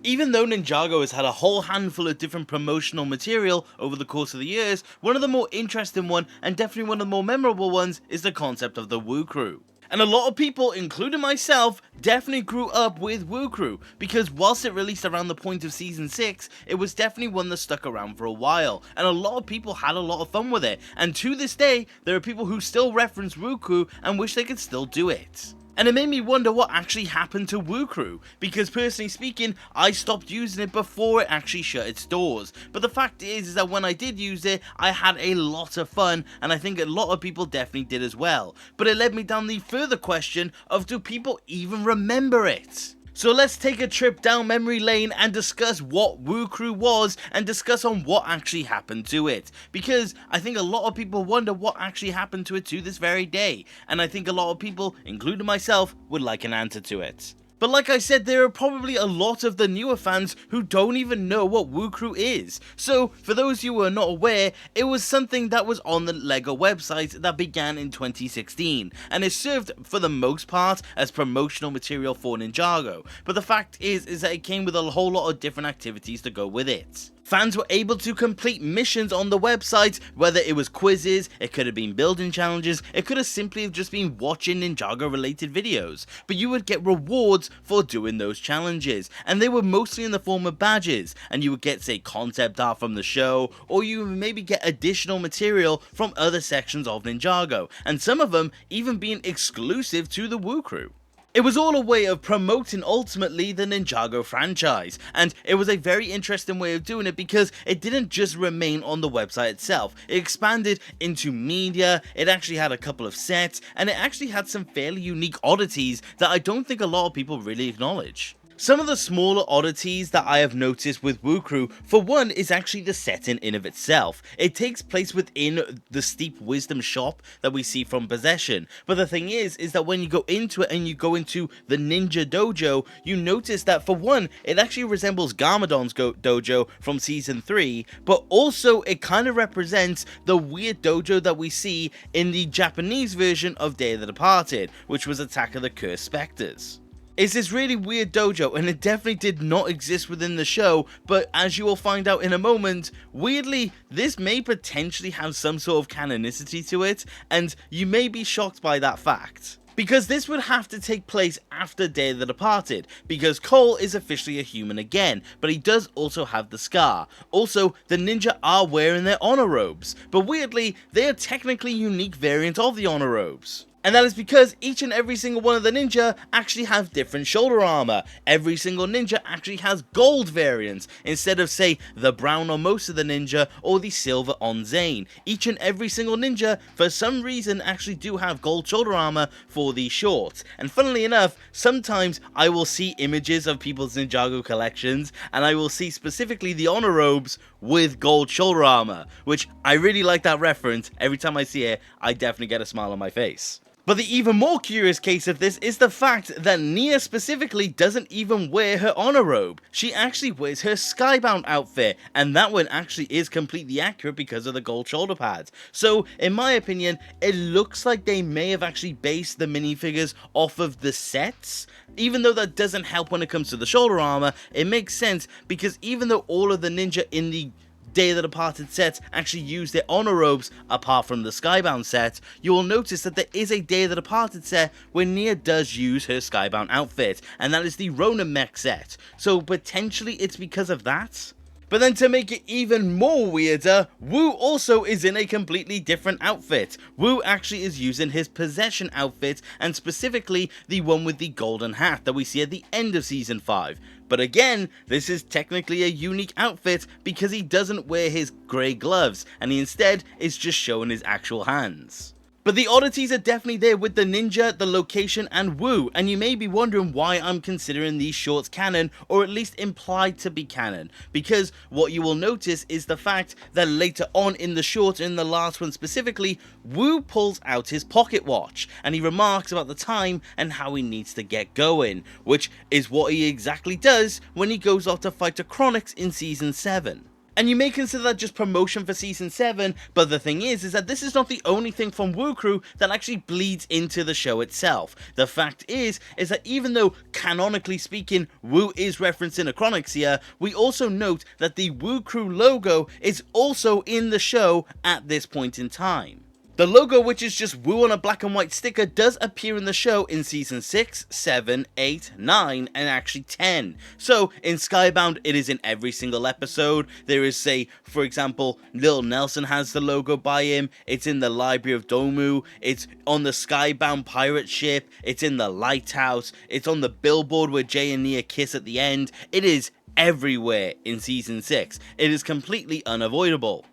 Even though Ninjago has had a whole handful of different promotional material over the course of the years, one of the more interesting one, and definitely one of the more memorable ones, is the concept of the Woo Crew. And a lot of people, including myself, definitely grew up with Woo Crew, because whilst it released around the point of Season 6, it was definitely one that stuck around for a while, and a lot of people had a lot of fun with it, and to this day, there are people who still reference Woo Crew and wish they could still do it. And it made me wonder what actually happened to Woo Crew, because personally speaking, I stopped using it before it actually shut its doors. But the fact is that when I did use it, I had a lot of fun, and I think a lot of people definitely did as well. But it led me down the further question of, do people even remember it? So let's take a trip down memory lane and discuss what Woo Crew was, and discuss on what actually happened to it. Because I think a lot of people wonder what actually happened to it to this very day, and I think a lot of people, including myself, would like an answer to it. But like I said, there are probably a lot of the newer fans who don't even know what Woo Crew is. So, for those of you who are not aware, it was something that was on the LEGO website that began in 2016, and it served for the most part as promotional material for Ninjago. But the fact is that it came with a whole lot of different activities to go with it. Fans were able to complete missions on the website, whether it was quizzes, it could have been building challenges, it could have simply just been watching Ninjago related videos, but you would get rewards for doing those challenges, and they were mostly in the form of badges, and you would get, say, concept art from the show, or you would maybe get additional material from other sections of Ninjago, and some of them even being exclusive to the Woo Crew. It was all a way of promoting ultimately the Ninjago franchise, and it was a very interesting way of doing it because it didn't just remain on the website itself. It expanded into media, it actually had a couple of sets, and it actually had some fairly unique oddities that I don't think a lot of people really acknowledge. Some of the smaller oddities that I have noticed with Woo Crew, for one, is actually the setting in of itself. It takes place within the Steep Wisdom shop that we see from Possession, but the thing is that when you go into it and you go into the Ninja Dojo, you notice that for one, it actually resembles Garmadon's dojo from Season 3, but also it kind of represents the weird dojo that we see in the Japanese version of Day of the Departed, which was Attack of the Cursed Spectres. It's this really weird dojo, and it definitely did not exist within the show, but as you will find out in a moment, weirdly, this may potentially have some sort of canonicity to it, and you may be shocked by that fact. Because this would have to take place after Day of the Departed, because Cole is officially a human again, but he does also have the scar. Also, the ninja are wearing their honor robes, but weirdly, they are technically unique variants of the honor robes. And that is because each and every single one of the ninja actually have different shoulder armor. Every single ninja actually has gold variants, instead of, say, the brown on most of the ninja, or the silver on Zane. Each and every single ninja, for some reason, actually do have gold shoulder armor for these shorts. And funnily enough, sometimes I will see images of people's Ninjago collections, and I will see specifically the honor robes with gold shoulder armor, which I really like that reference. Every time I see it, I definitely get a smile on my face. But the even more curious case of this is the fact that Nia specifically doesn't even wear her honor robe. She actually wears her Skybound outfit, and that one actually is completely accurate because of the gold shoulder pads. So, in my opinion, it looks like they may have actually based the minifigures off of the sets. Even though that doesn't help when it comes to the shoulder armor, it makes sense because even though all of the ninja in the Day of the Departed sets actually use their honor robes apart from the Skybound set, you will notice that there is a Day of the Departed set where Nia does use her Skybound outfit, and that is the Ronin mech set, so potentially it's because of that? But then to make it even more weirder, Woo also is in a completely different outfit. Woo actually is using his Possession outfit, and specifically the one with the golden hat that we see at the end of Season 5. But again, this is technically a unique outfit because he doesn't wear his grey gloves, and he instead is just showing his actual hands. But the oddities are definitely there with the ninja, the location, and Woo, and you may be wondering why I'm considering these shorts canon, or at least implied to be canon, because what you will notice is the fact that later on in the short, in the last one specifically, Woo pulls out his pocket watch, and he remarks about the time and how he needs to get going, which is what he exactly does when he goes off to fight the Chronics in Season 7. And you may consider that just promotion for Season 7, but the thing is that this is not the only thing from Woo Crew that actually bleeds into the show itself. The fact is that even though, canonically speaking, Woo is referencing Acronyx here, we also note that the Woo Crew logo is also in the show at this point in time. The logo, which is just Woo on a black and white sticker, does appear in the show in Season 6, 7, 8, 9, and actually 10. So, in Skybound, it is in every single episode. There is, say, for example, Lil Nelson has the logo by him, it's in the Library of Domu, it's on the Skybound pirate ship, it's in the lighthouse, it's on the billboard where Jay and Nia kiss at the end. It is everywhere in Season 6. It is completely unavoidable.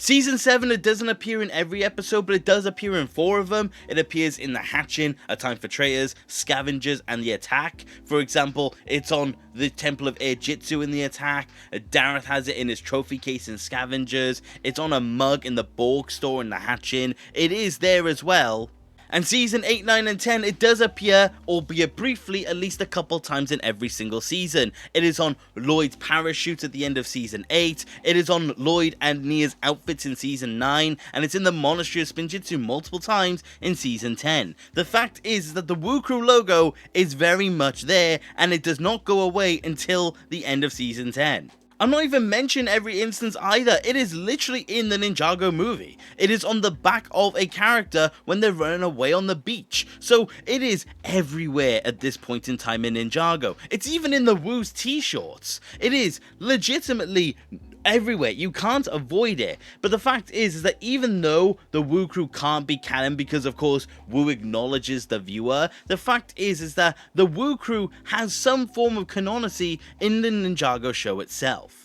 Season 7, it doesn't appear in every episode, but it does appear in 4 of them. It appears in The Hatching, A Time for Traitors, Scavengers, and The Attack. For example, it's on the Temple of Air Jitsu in The Attack. Dareth has it in his trophy case in Scavengers. It's on a mug in the Borg store in The Hatching. It is there as well. And Season 8, 9, and 10, it does appear, albeit briefly, at least a couple times in every single season. It is on Lloyd's parachute at the end of Season 8, it is on Lloyd and Nia's outfits in Season 9, and it's in the Monastery of Spinjitzu multiple times in Season 10. The fact is that the Woo Crew logo is very much there, and it does not go away until the end of Season 10. I'm not even mentioning every instance either. It is literally in the Ninjago movie. It is on the back of a character when they're running away on the beach. So it is everywhere at this point in time in Ninjago. It's even in the Woo's t-shirts. It is legitimately everywhere. You can't avoid it. But the fact is that even though the Woo Crew can't be canon because of course Woo acknowledges the viewer, the fact is that the Woo Crew has some form of canonicity in the Ninjago show itself.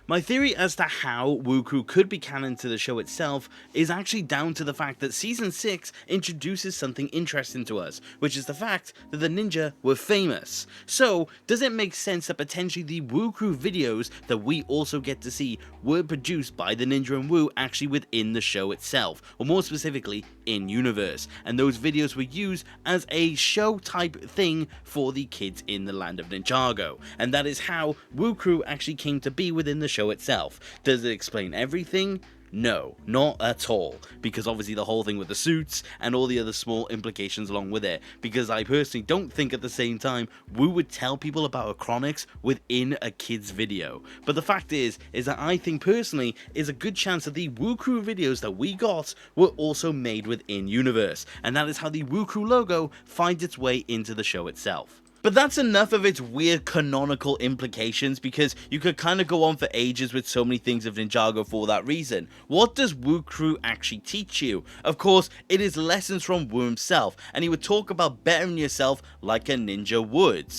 My theory as to how Woo Crew could be canon to the show itself is actually down to the fact that Season 6 introduces something interesting to us, which is the fact that the ninja were famous. So, does it make sense that potentially the Woo Crew videos that we also get to see were produced by the Ninja and Woo actually within the show itself, or more specifically, in-universe, and those videos were used as a show type thing for the kids in the land of Ninjago, and that is how Woo Crew actually came to be within the show itself. Does it explain everything? No, not at all, because obviously the whole thing with the suits and all the other small implications along with it, because I personally don't think at the same time Woo would tell people about Acronyx within a kid's video. But the fact is that I think personally is a good chance that the Woo Crew videos that we got were also made within universe, and that is how the Woo Crew logo finds its way into the show itself. But that's enough of its weird canonical implications, because you could kind of go on for ages with so many things of Ninjago for that reason. What does Woo Crew actually teach you? Of course, it is lessons from Woo himself, and he would talk about bettering yourself like a ninja would.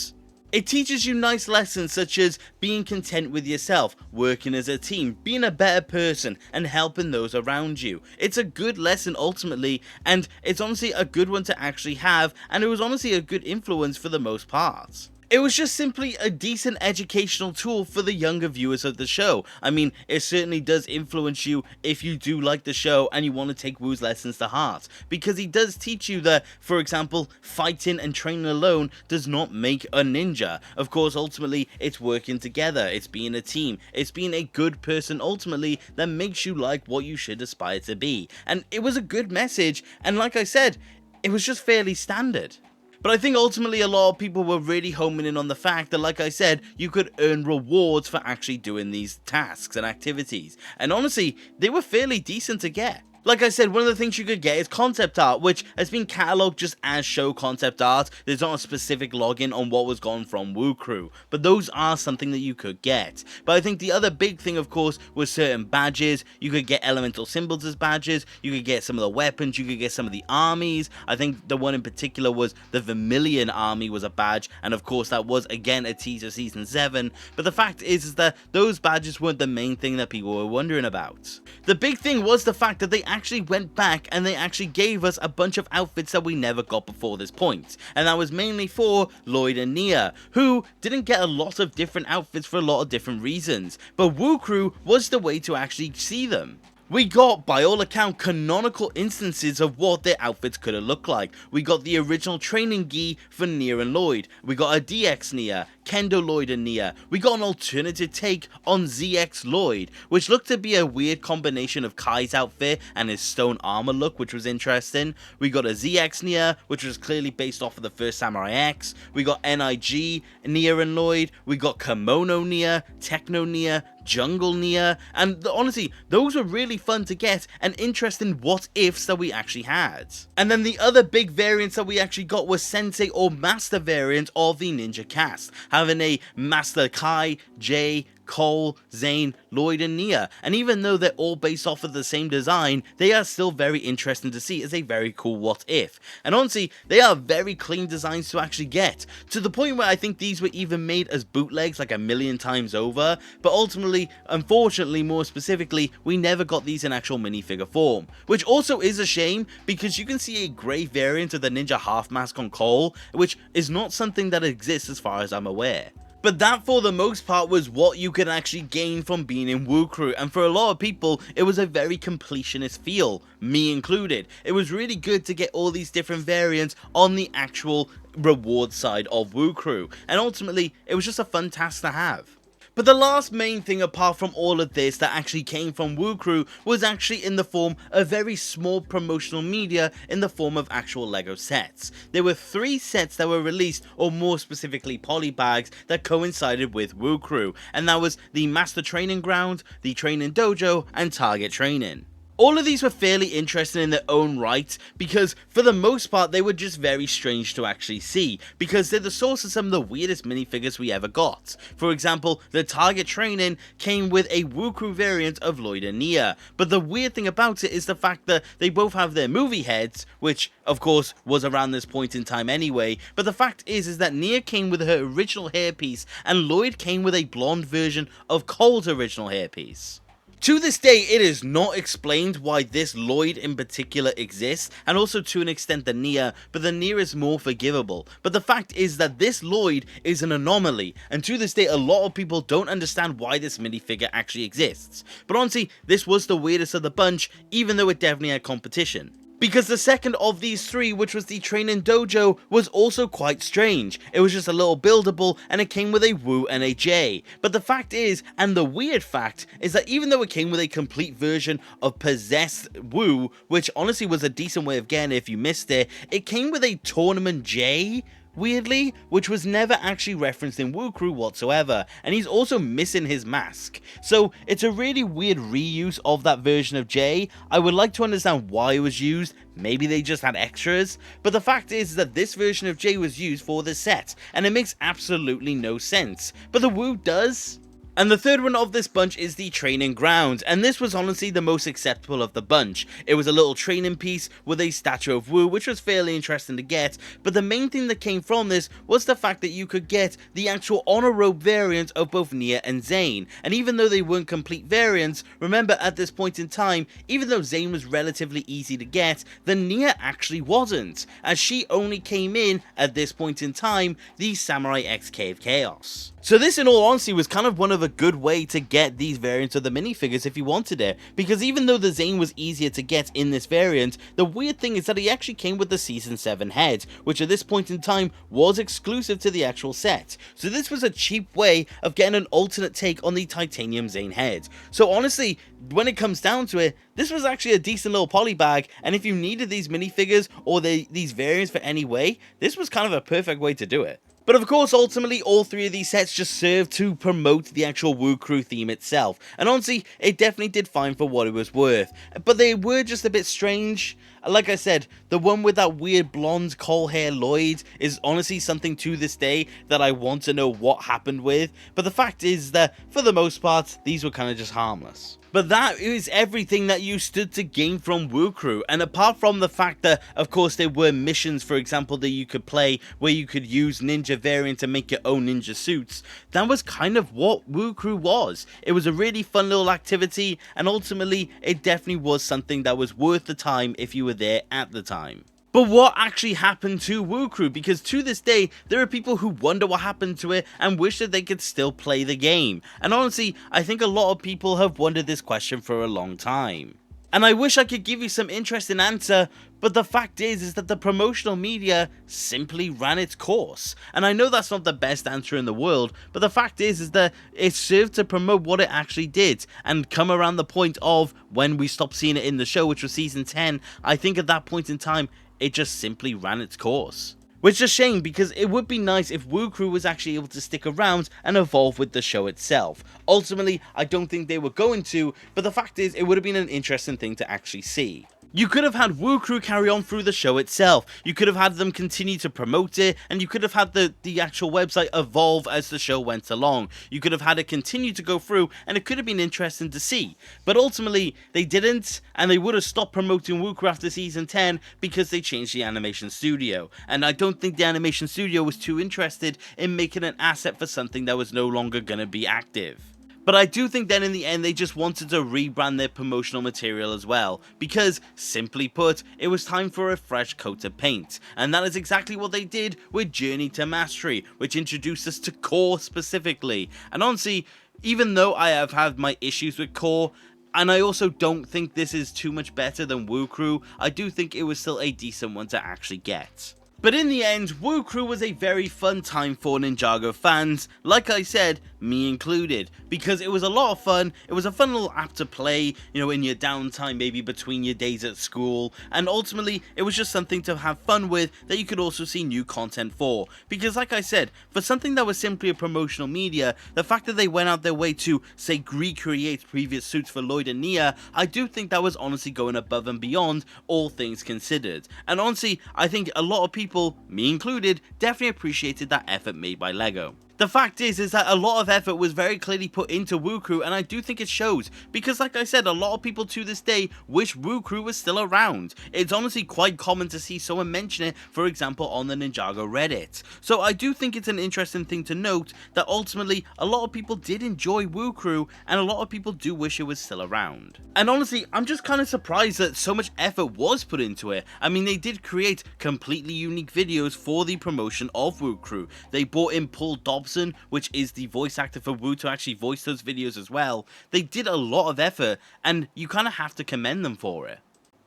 It teaches you nice lessons such as being content with yourself, working as a team, being a better person, and helping those around you. It's a good lesson ultimately, and it's honestly a good one to actually have, and it was honestly a good influence for the most part. It was just simply a decent educational tool for the younger viewers of the show. I mean, it certainly does influence you if you do like the show and you want to take Woo's lessons to heart, because he does teach you that, for example, fighting and training alone does not make a ninja. Of course, ultimately, it's working together, it's being a team, it's being a good person ultimately that makes you like what you should aspire to be. And it was a good message, and like I said, it was just fairly standard. But I think ultimately a lot of people were really homing in on the fact that, like I said, you could earn rewards for actually doing these tasks and activities. And honestly, they were fairly decent to get. Like I said, one of the things you could get is concept art, which has been catalogued just as show concept art. There's not a specific login on what was gone from Woo Crew, but those are something that you could get. But I think the other big thing, of course, was certain badges. You could get elemental symbols as badges, you could get some of the weapons, you could get some of the armies. I think the one in particular was the Vermilion army was a badge, and of course that was again a teaser Season 7, but the fact is that those badges weren't the main thing that people were wondering about. The big thing was the fact that they actually went back and they actually gave us a bunch of outfits that we never got before this point, and that was mainly for Lloyd and Nia, who didn't get a lot of different outfits for a lot of different reasons, but Woo Crew was the way to actually see them. We got, by all account, canonical instances of what their outfits could have looked like. We got the original training gi for Nia and Lloyd. We got a DX Nia, Kendo Lloyd and Nia. We got an alternative take on ZX Lloyd, which looked to be a weird combination of Kai's outfit and his stone armor look, which was interesting. We got a ZX Nia, which was clearly based off of the first Samurai X. We got NIG Nia and Lloyd. We got Kimono Nia, Techno Nia, Jungle Nia, and honestly, those were really fun to get and interesting what ifs that we actually had. And then the other big variants that we actually got was Sensei or Master variant of the Ninja cast, having a Master Kai, Jay, Cole, Zane, Lloyd and Nia, and even though they're all based off of the same design, they are still very interesting to see as a very cool what if. And honestly, they are very clean designs to actually get, to the point where I think these were even made as bootlegs like a million times over, but ultimately, unfortunately more specifically, we never got these in actual minifigure form, which also is a shame because you can see a grey variant of the Ninja half mask on Cole, which is not something that exists as far as I'm aware. But that, for the most part, was what you could actually gain from being in Woo Crew, and for a lot of people, it was a very completionist feel, me included. It was really good to get all these different variants on the actual reward side of Woo Crew, and ultimately, it was just a fun task to have. But the last main thing apart from all of this that actually came from Woo Crew was actually in the form of very small promotional media in the form of actual LEGO sets. There were 3 sets that were released, or more specifically polybags, that coincided with Woo Crew, and that was the Master Training Ground, the Training Dojo, and Target Training. All of these were fairly interesting in their own right, because for the most part they were just very strange to actually see, because they're the source of some of the weirdest minifigures we ever got. For example, the Target Training came with a Woo Crew variant of Lloyd and Nia, but the weird thing about it is the fact that they both have their movie heads, which of course was around this point in time anyway, but the fact is that Nia came with her original hairpiece and Lloyd came with a blonde version of Cole's original hairpiece. To this day, it is not explained why this Lloyd in particular exists, and also to an extent the Nia, but the Nia is more forgivable. But the fact is that this Lloyd is an anomaly, and to this day a lot of people don't understand why this minifigure actually exists. But honestly, this was the weirdest of the bunch, even though it definitely had competition. Because the second of these 3, which was the Training Dojo, was also quite strange. It was just a little buildable and it came with a Woo and a J. But the fact is, and the weird fact, is that even though it came with a complete version of Possessed Woo, which honestly was a decent way of getting it if you missed it, it came with a Tournament J, weirdly, which was never actually referenced in Woo Crew whatsoever, and he's also missing his mask. So it's a really weird reuse of that version of Jay. I would like to understand why it was used. Maybe they just had extras, but the fact is that this version of Jay was used for this set, and it makes absolutely no sense. But the Woo does. And the third one of this bunch is the Training Ground, and this was honestly the most acceptable of the bunch. It was a little training piece with a statue of Woo, which was fairly interesting to get, but the main thing that came from this was the fact that you could get the actual honor robe variant of both Nia and Zane. And even though they weren't complete variants, remember at this point in time, even though Zane was relatively easy to get, the Nia actually wasn't, as she only came in, at this point in time, the Samurai X Cave Chaos. So this, in all honesty, was kind of one of a good way to get these variants of the minifigures if you wanted it, because even though the Zane was easier to get in this variant, the weird thing is that he actually came with the Season 7 head, which at this point in time was exclusive to the actual set. So this was a cheap way of getting an alternate take on the Titanium Zane head. So honestly, when it comes down to it, this was actually a decent little polybag, and if you needed these minifigures or these variants for any way, this was kind of a perfect way to do it. But of course, ultimately, all 3 of these sets just served to promote the actual Woo Crew theme itself. And honestly, it definitely did fine for what it was worth. But they were just a bit strange. Like I said, the one with that weird blonde Cole hair Lloyd is honestly something to this day that I want to know what happened with. But the fact is that, for the most part, these were kind of just harmless. But that is everything that you stood to gain from Woo Crew, and apart from the fact that, of course, there were missions, for example, that you could play where you could use ninja variant to make your own ninja suits, that was kind of what Woo Crew was. It was a really fun little activity, and ultimately, it definitely was something that was worth the time if you were there at the time. But what actually happened to Woo Crew? Because to this day, there are people who wonder what happened to it and wish that they could still play the game. And honestly, I think a lot of people have wondered this question for a long time. And I wish I could give you some interesting answer, but the fact is that the promotional media simply ran its course. And I know that's not the best answer in the world, but the fact is that it served to promote what it actually did, and come around the point of when we stopped seeing it in the show, which was season 10, I think at that point in time, it just simply ran its course. Which is a shame, because it would be nice if Woo Crew was actually able to stick around and evolve with the show itself. Ultimately, I don't think they were going to, but the fact is, it would have been an interesting thing to actually see. You could have had Woo Crew carry on through the show itself, you could have had them continue to promote it, and you could have had the actual website evolve as the show went along. You could have had it continue to go through, and it could have been interesting to see. But ultimately, they didn't, and they would have stopped promoting Woo Crew after season 10 because they changed the animation studio. And I don't think the animation studio was too interested in making an asset for something that was no longer going to be active. But I do think then in the end they just wanted to rebrand their promotional material as well, because, simply put, it was time for a fresh coat of paint, and that is exactly what they did with Journey to Mastery, which introduced us to Core specifically. And honestly, even though I have had my issues with Core, and I also don't think this is too much better than Woo Crew, I do think it was still a decent one to actually get. But in the end, Woo Crew was a very fun time for Ninjago fans, like I said, me included, because it was a lot of fun. It was a fun little app to play, you know, in your downtime, maybe between your days at school, and ultimately it was just something to have fun with that you could also see new content for, because like I said, for something that was simply a promotional media, the fact that they went out their way to, say, recreate previous suits for Lloyd and Nia, I do think that was honestly going above and beyond, all things considered. And honestly, I think a lot of people, me included, definitely appreciated that effort made by LEGO. The fact is that a lot of effort was very clearly put into Woo Crew, and I do think it shows, because like I said, a lot of people to this day wish Woo Crew was still around. It's honestly quite common to see someone mention it, for example, on the Ninjago Reddit. So I do think it's an interesting thing to note that ultimately a lot of people did enjoy Woo Crew, and a lot of people do wish it was still around. And honestly, I'm just kind of surprised that so much effort was put into it. I mean, they did create completely unique videos for the promotion of Woo Crew. They brought in Paul Dobson, which is the voice actor for Woo, to actually voice those videos as well. They did a lot of effort, and you kind of have to commend them for it.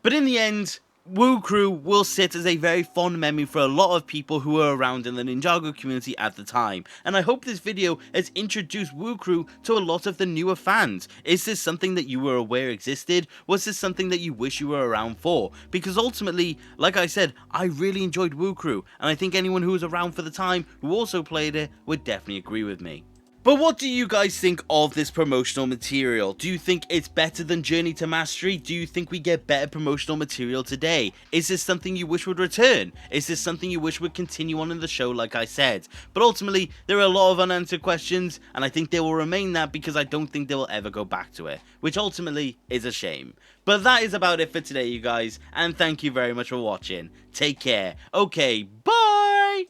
But in the end, Woo Crew will sit as a very fond memory for a lot of people who were around in the Ninjago community at the time, and I hope this video has introduced Woo Crew to a lot of the newer fans. Is this something that you were aware existed? Was this something that you wish you were around for? Because ultimately, like I said, I really enjoyed Woo Crew, and I think anyone who was around for the time who also played it would definitely agree with me. But what do you guys think of this promotional material? Do you think it's better than Journey to Mastery? Do you think we get better promotional material today? Is this something you wish would return? Is this something you wish would continue on in the show, like I said? But ultimately, there are a lot of unanswered questions, and I think they will remain that because I don't think they will ever go back to it, which ultimately is a shame. But that is about it for today, you guys, and thank you very much for watching. Take care. Okay, bye!